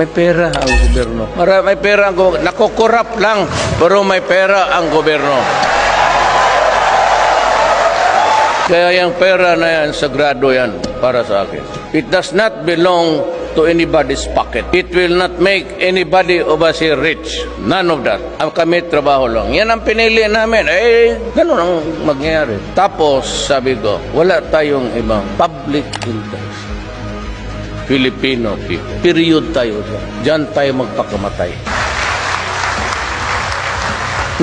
May pera ang gobyerno. May pera ang gobyerno. Nakukurap lang, pero may pera ang gobyerno. Kaya yung pera na yan, sagrado yan para sa akin. It does not belong to anybody's pocket. It will not make anybody of us here rich. None of that. Ang kami trabaho lang. Yan ang pinili namin. Ganun ang mangyayari. Tapos, sabi ko, wala tayong ibang public interest. Filipino people. Period tayo dyan. Diyan tayo magpakamatay.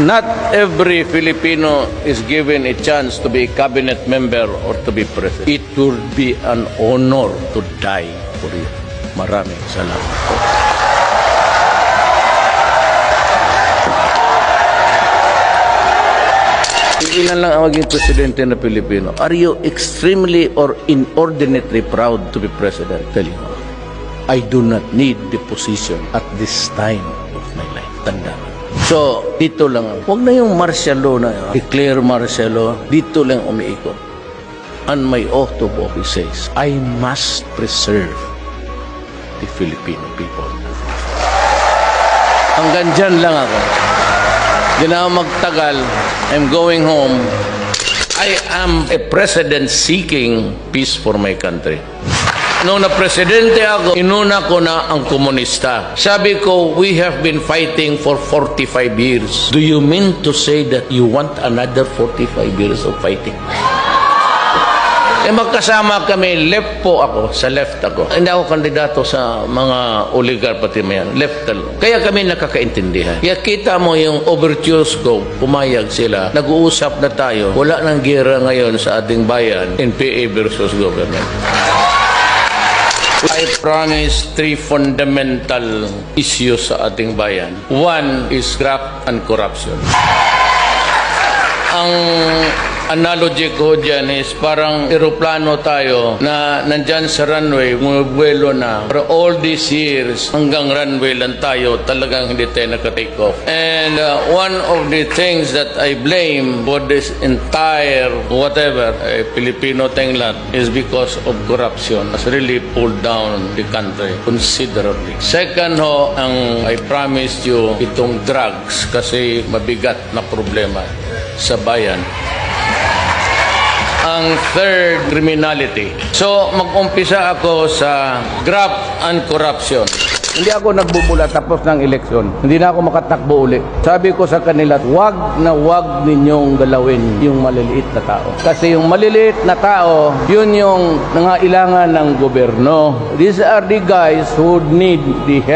Not every Filipino is given a chance to be a cabinet member or to be president. It would be an honor to die for you. Maraming salamat po. Ilan lang ang maging presidente na Pilipino. Are you extremely or inordinately proud to be president? Tell you, I do not need the position at this time of my life. Tanda. So, dito lang. Huwag na yung martial law na declare martial law. Dito lang umiikot. And my oath of office says, I must preserve the Filipino people. Hanggang dyan lang ako. Di na magtagal, I'm going home. I am a president seeking peace for my country. Noong na-presidente ako, inuna ko na ang komunista. Sabi ko, we have been fighting for 45 years. Do you mean to say that you want another 45 years of fighting? Magkasama kami, left po ako, sa left ako. Hindi ako kandidato sa mga oligar pati mayan, left talaga. Kaya kami nakakaintindihan. Kaya kita mo yung overtures ko, pumayag sila, nag-uusap na tayo, wala nang gera ngayon sa ating bayan, NPA versus government. I promise 3 fundamental issues sa ating bayan. One is graft and corruption. Ang analogy ko dyan is parang eroplano tayo na nandyan sa runway, bumubuelo na. For all these years, hanggang runway lang tayo, talagang hindi tayo naka-take off. And one of the things that I blame for this entire whatever, Filipino thing lang, is because of corruption. Has really pulled down the country considerably. Second ho, ang I promised you, itong drugs kasi mabigat na problema sa bayan. Ang third, criminality. So, mag-umpisa ako sa graft and corruption. Hindi ako nagbubula tapos ng eleksyon. Hindi na ako makatakbo uli. Sabi ko sa kanila, wag ninyong galawin yung maliliit na tao. Kasi yung maliliit na tao, yun yung nangailangan ng gobyerno. These are the guys who need the help.